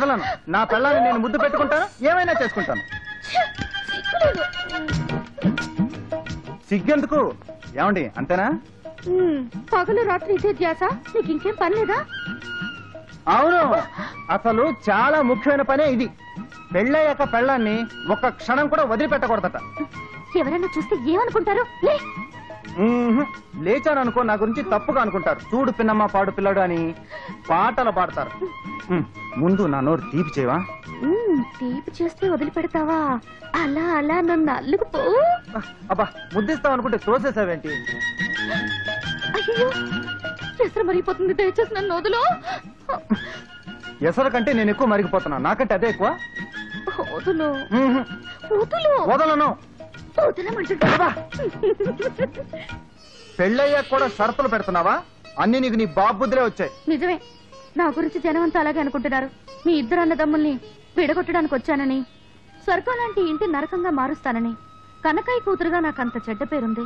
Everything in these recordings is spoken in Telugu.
వదలను. నా పిల్లని నేను ముద్దు పెట్టుకుంటాను, ఏమైనా చేసుకుంటాను. సిగ్గెందుకు? ఏమండి అంతేనా? పగలు రాత్రి ఇదే ధ్యాస, నీకు ఇంకేం పని లేదా? అవును, అసలు చాలా ముఖ్యమైన పనే ఇది. పెళ్ళయ్యాక పెళ్ళాన్ని ఒక్క క్షణం కూడా వదిలిపెట్టకూడదట. ఎవరైనా చూస్తే ఏమనుకుంటారు? లేచాను అనుకో, నా గురించి తప్పుగా అనుకుంటారు. చూడు పిన్నమ్మ పాడు పిల్లడు అని పాటలు పాడతారు. ముందు నా నోరు తీపి చేయవా? తీపి చేస్తే వదిలిపెడతావా? అలా అలా నన్ను అల్లుకుపో. అబ్బా, ముద్దిస్తావు అనుకుంటే తోసేసావేంటి? అయ్యో, ఎసరు మరిగిపోతుంది, దయచేసి నన్ను వదులు. ఎసరు కంటే నేను ఎక్కువ మరిగిపోతున్నా, నాకంటే అదే ఎక్కువ. వదులు వదులు. వదలను. వదలమంటున్నావా? పెళ్ళయ్యాక కూడా షరతులు పెడుతున్నావా? అన్ని నీకు నీ బాబుద్దులే వచ్చాయి. నిజమే, నా గురించి జనం అంతా అలాగే అనుకుంటున్నారు. మీ ఇద్దరు అన్నదమ్ముల్ని విడగొట్టడానికి వచ్చానని, స్వర్గం లాంటి ఇంటి నరకంగా మారుస్తానని. కనకయ్య కూతురుగా నాకంత చెడ్డ పేరుంది.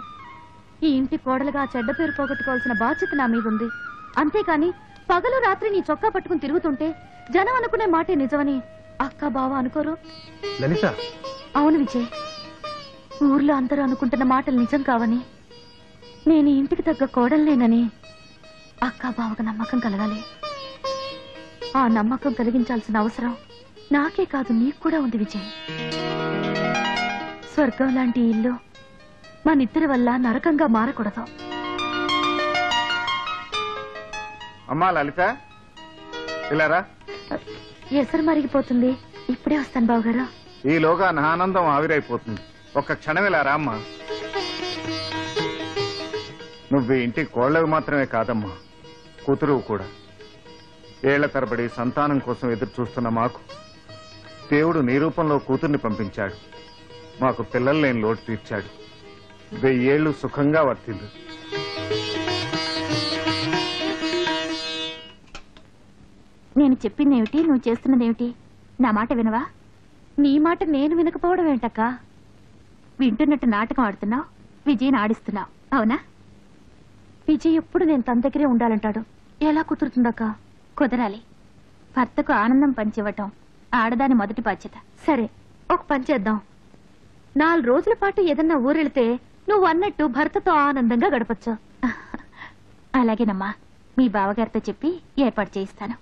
ఈ ఇంటి కోడలుగా చెడ్డ పేరు పోగొట్టుకోవాల్సిన బాధ్యత నా మీదుంది. అంతేకాని పగలు రాత్రి నీ చొక్కా పట్టుకుని తిరుగుతుంటే జనం అనుకునే మాటే నిజమని అక్క బావ అనుకోరు. లలిత, అవును విజయ్, ఊర్లో అందరూ అనుకుంటున్న మాటలు నిజం కావని, నేను ఇంటికి తగ్గ కోడల్నేనని అక్క బావకు నమ్మకం కలగాలి. ఆ నమ్మకం కలిగించాల్సిన అవసరం నాకే కాదు, నీకు కూడా ఉంది విజయ్. స్వర్గం లాంటి ఇల్లు మనిద్దరి వల్ల నరకంగా మారకూడదు. అమ్మా లలిత, ఇలారా. ఎసరు మరిగిపోతుంది, ఇప్పుడే వస్తాను బావగారు. ఈలోగా నా ఆనందం ఆవిరైపోతుంది. ఒక్క క్షణం ఇలా రామ్మా. నువ్వు ఇంటికి కోళ్ళవి మాత్రమే కాదమ్మా, కూతురు కూడా. ఏళ్ల తరబడి సంతానం కోసం ఎదురు చూస్తున్న మాకు దేవుడు నీ రూపంలో కూతుర్ని పంపించాడు. మాకు పిల్లలు లేని లోటు తీర్చాడు. 1000 ఏళ్లు సుఖంగా వర్తిల్లు. నేను చెప్పిందేమిటి, నువ్వు చేస్తున్నదేమిటి? నా మాట వినవా? నీ మాట నేను వినకపోవడం ఏంటక్క? వింటున్నట్టు నాటకం ఆడుతున్నావు, విజయ్ని ఆడిస్తున్నావు, అవునా? విజయ్ ఎప్పుడు నేను తన దగ్గరే ఉండాలంటాడు. ఎలా కుదురుతుందక్క? కుదరాలి. భర్తకు ఆనందం పంచివ్వటం ఆడదాని మొదటి బాధ్యత. సరే, ఒక పని చేద్దాం. 4 రోజుల పాటు ఏదన్నా ఊరెళ్తే నువ్వు అన్నట్టు భర్తతో ఆనందంగా గడపచ్చు. అలాగేనమ్మా, మీ బావగారితో చెప్పి ఏర్పాటు చేయిస్తాను.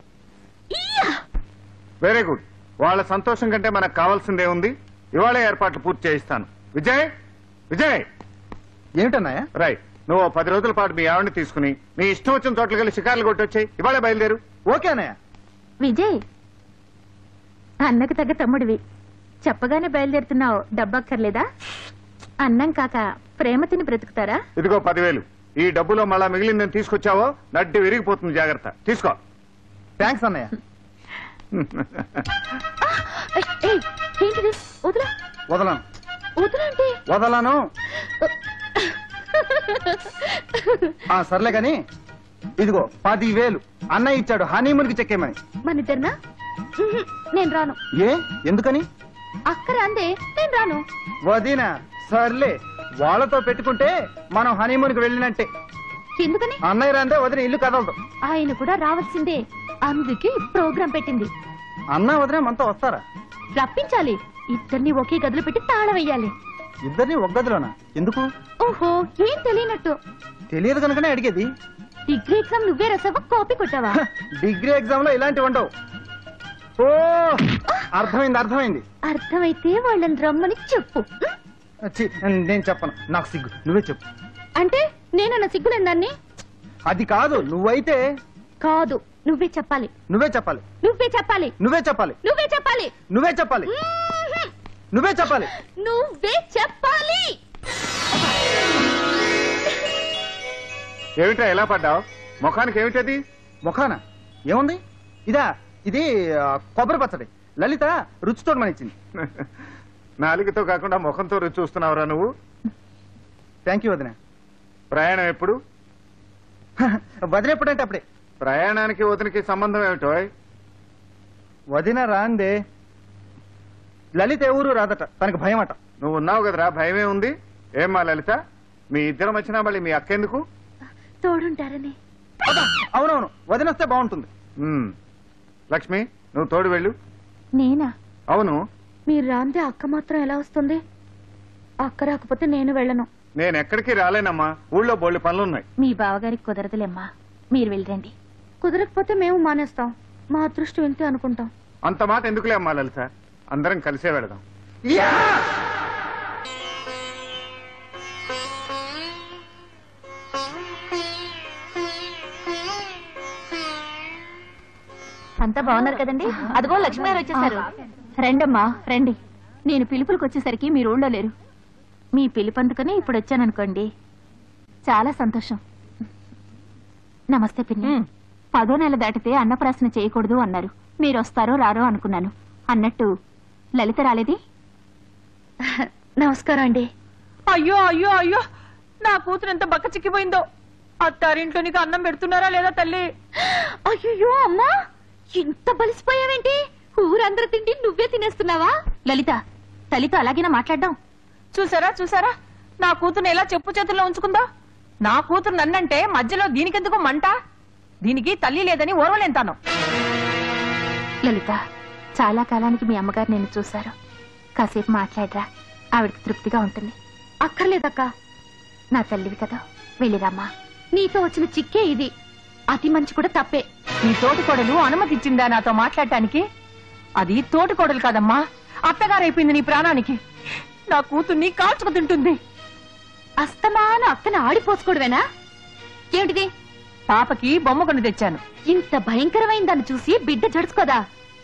Very good. వాళ్ళ సంతోషం కంటే మనకు కావాల్సిందే ఉంది. ఇవాళ ఏర్పాట్లు పూర్తి చేయిస్తాను. విజయ్, విజయ్. ఏమిటన్నాయా? రైట్, నువ్వు 10 రోజుల పాటు మీ ఆవిడని తీసుకుని మీ ఇష్టం వచ్చిన చోట్లకి వెళ్ళి షికార్లు కొట్టొచ్చాయి. ఇవాళ బయలుదేరు. ఓకే అన్నయ్య. విజయ్, అన్నకు తగ్గ తమ్ముడివి, చెప్పగానే బయలుదేరుతున్నావు. డబ్బక్కర్లేదా? అన్నం కాక ప్రేమ తిని బ్రతుకుతారా? ఇదిగో 10,000. ఈ డబ్బులో మళ్ళా మిగిలిందని తీసుకొచ్చావో నడ్డి విరిగిపోతుంది, జాగ్రత్త. తీసుకో. థ్యాంక్స్ అన్నయ్య. ఏంటిది? వదలా. వదలను. వదలంటే వదలను. సర్లే గాని ఇదిగో 10,000 అన్నయ్య ఇచ్చాడు హనీమూన్ కి చెక్కేమని. మనిద్దరినా? నేను రాను. ఏ, ఎందుకని? అక్కర అందే, నేను రాను. వదినా, సర్లే, వాళ్ళతో పెట్టుకుంటే మనం హనీమూన్ కి వెళ్ళినట్టే. ఎందుకని? అన్నయ్య రాందే వదిన ఇల్లు కదలదు. ఆయన కూడా రావాల్సిందే, అందుకే ప్రోగ్రాం పెట్టింది. అన్న వదిన మనతో వస్తారా? రప్పించాలి. ఇద్దరిని ఒకే గదిలో పెట్టి తాళం వెయ్యాలి. ఇద్దరిని ఒక గదిలోనా? ఎందుకు? ఓహో, ఏం తెలియనట్టు. తెలియదు కనుకనే అడిగేది. డిగ్రీ ఎగ్జామ్ నువ్వే రాసావా, కాపీ కొట్టావా? డిగ్రీ ఎగ్జామ్ లో ఇలాంటివి ఉండవు. ఓ, అర్థమైంది అర్థమైంది. అర్థమైతే వాళ్ళని రమ్మని చెప్పు. నేను చెప్పను, నాకు సిగ్గు. నువ్వే చెప్పు. అంటే నేనన్న సిగ్గులేని దాన్ని? అది కాదు, నువ్వైతే. కాదు, నువ్వే చెప్పాలి. నువ్వే చెప్పాలి. నువ్వే చెప్పాలి. నువ్వే చెప్పాలి. నువ్వే చెప్పాలి. నువ్వే చెప్పాలి. నువ్వే చెప్పాలి. నువ్వే చెప్పాలి. ఏమిటా ఎలా పడ్డావు? ముఖానికి ఏమిటది? ముఖాన ఏముంది? ఇది కొబ్బరి పచ్చడి. లలిత రుచి చూడమనిచ్చింది. నాలుగుతో కాకుండా ముఖంతో రుచి చూస్తున్నావురా నువ్వు? థ్యాంక్ యూ వదిన. ప్రయాణం ఎప్పుడు? వదిన ఎప్పుడంటే అప్పుడే. ప్రయాణానికి వదినకి సంబంధం ఏమిటో? వదిన రాందే. లలిత ఏ ఊరు రాదట, తనకు భయం అట. నువ్వు ఉన్నావు కదరా, భయమే ఉంది. ఏమ్మా లలిత, మీ ఇద్దరం వచ్చినా మళ్ళీ మీ అక్క ఎందుకు? తోడుంటారని. అవునవును, వదిన వస్తే బాగుంటుంది. లక్ష్మి, నువ్వు తోడు వెళ్ళు. నేనా? అవును, మీరు రాందే అక్క మాత్రం ఎలా వస్తుంది? అక్క రాకపోతే నేను వెళ్ళను. నేను ఎక్కడికి రాలేనమ్మా, ఊళ్ళో బోళ్ళు పనులున్నాయి. మీ బావగారికి కుదరదులేమ్మా, మీరు వెళ్ళండి. కుదరకపోతే మేము మానేస్తాం. మా అదృష్టం ఇంతే అనుకుంటాం. అంత మాట ఎందుకులే అమ్మా లలిత, అందరం కలిసే వెళదాం. అంతా బాగున్నారు కదండి? అదిగో లక్ష్మి గారు వచ్చేసారు. రండమ్మా రండి. నేను పిలుపులకు వచ్చేసరికి మీరు ఊళ్ళో లేరు. మీ పిలుపు అందుకని ఇప్పుడు వచ్చాననుకోండి. చాలా సంతోషం. నమస్తే పిన్ని. 10వ నెల దాటితే అన్నప్రాసన చేయకూడదు అన్నారు. మీరు వస్తారో రారో అనుకున్నాను. అన్నట్టు లలిత రాలేది? నమస్కారం అండి. అయ్యో అయ్యో అయ్యో, నా కూతురు ఎంత బక్క చిక్కిపోయిందో. అత్తారింట్లో నీకు అన్నం పెడుతున్నారా లేదా తల్లి? అయ్యో అమ్మా, ఇంత బలిసిపోయావేంటి? ఊరందరూ తిండి నువ్వే తినేస్తున్నావా? లలిత, తల్లితో అలాగేనా మాట్లాడడం? చూసారా చూసారా, నా కూతురుని ఎలా చెప్పు చేతుల్లో ఉంచుకుందా. నా కూతురు నన్నంటే మధ్యలో దీనికెందుకు మంట? దీనికి తల్లి లేదని ఓర్వలేంతాను. లలిత, చాలా కాలానికి మీ అమ్మగారు నిన్ను చూశారు. కాసేపు మాట్లాడరా, ఆవిడకి తృప్తిగా ఉంటుంది. అక్కర్లేదక్క, నా తల్లివి కదా, వెళ్ళిరామ్మా. నీతో వచ్చిన చిక్కే ఇది. అతి మంచి కూడా తప్పే. నీ తోటికోడలు అనుమతి ఇచ్చిందా నాతో మాట్లాడటానికి? అది తోటికోడలు కాదమ్మా, అత్తగారైపోయింది నీ ప్రాణానికి. నా కూతుర్ని కాల్చుకు తింటుంది. అస్తమాను అక్కన ఆడిపోసుకోవడమేనా? ఏమిటిది? పాపకి బొమ్మ కొని తెచ్చాను. ఇంత భయంకరమైన దాన్ని చూసి బిడ్డ జడుచుకోదా?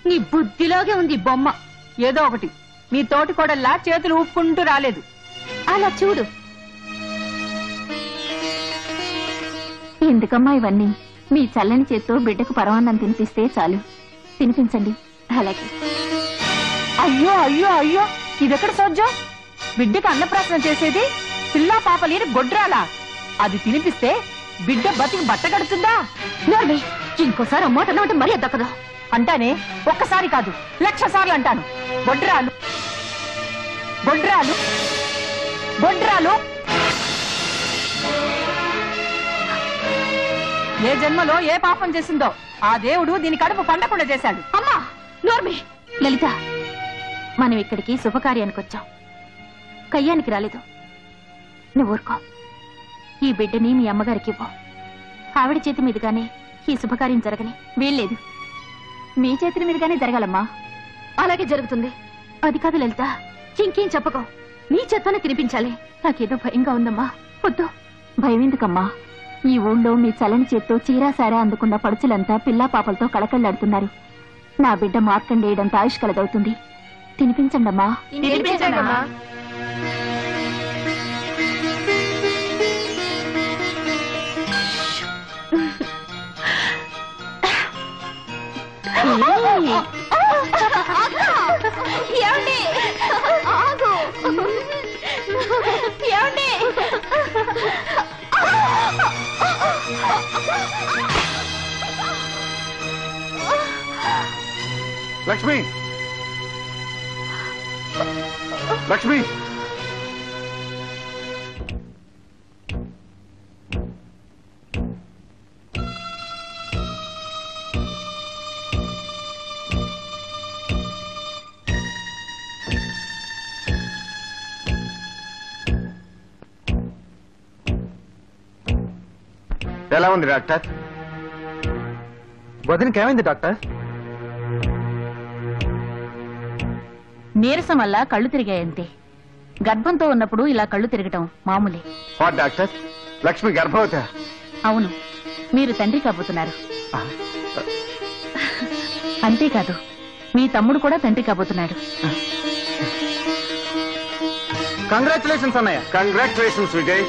నీ బుద్ధిలోగే ఉంది బొమ్మ. ఏదో ఒకటి, మీ తోటికోడల్లా చేతులు ఊపుకుంటూ రాలేదు. అలా చూడు. ఎందుకమ్మా ఇవన్నీ? మీ చల్లని చేత్తో బిడ్డకు పరమాన్నం తినిపిస్తే చాలు. తినిపించండి. అలాగే. అయ్యో అయ్యో అయ్యో, ఇదెక్కడ సోజ్జం? బిడ్డకు అన్నప్రాసన చేసేది పిల్లా పాప లేని గొడ్రాలా? అది తినిపిస్తే బిడ్డ బతికి బట్ట కడుతుందా? ఇంకోసారి అమ్మాట అన్నమాట మరీ దక్కదా. అంటానే, ఒక్కసారి కాదు 1,00,000 సార్లు అంటాను. గొడ్రాలు గొడ్రాలు గొడ్రాలు. ఏ జన్మలో ఏ పాపం చేసిందో ఆ దేవుడు దీని కడుపు పండకుండా చేశాడు. అమ్మా నోర్మి. లలిత, మనం ఇక్కడికి శుభకార్యానికి వచ్చాం, కయ్యానికి రాలేదు. నువ్వు ఊరుకో. ఈ బిడ్డని మీ అమ్మగారికి ఇవ్వు. ఆవిడ చేతి మీదుగానే ఈ శుభకార్యం జరగని వీల్లేదు. మీ చేతుల మీదుగానే జరగాలమ్మా. అలాగే జరుగుతుంది. అది కాదు లలిత, ఇంకేం చెప్పకో. నీ చేత్తోనే తినిపించాలి. నాకేదో భయంగా ఉందమ్మా. వద్దు. భయం ఎందుకమ్మా? ఈ ఊళ్ళో మీ చల్లని చేత్తో చీరాసారా అందుకున్న పడుచులంతా పిల్లా పాపలతో కళకళ్లాడుతున్నారు. నా బిడ్డ మార్కండేయడంత ఆయుష్ కలదవుతుంది. తినిపించండమ్మా. లక్ష్మి, లక్ష్మి, ఎలా ఉంది డాక్టర్? వదినకి ఏమైంది డాక్టర్? నీరసం వల్ల కళ్ళు తిరిగాయంతే. గర్భంతో ఉన్నప్పుడు ఇలా కళ్ళు తిరగటం మామూలే. వాట్ డాక్టర్, లక్ష్మి గర్భవతి? అవును, మీరు తండ్రి కాబోతున్నారు. అంతేకాదు, మీ తమ్ముడు కూడా తండ్రి కాబోతున్నాడు. కంగ్రాచులేషన్స్ అన్నయ్య. కంగ్రాచులేషన్స్ విజయ్.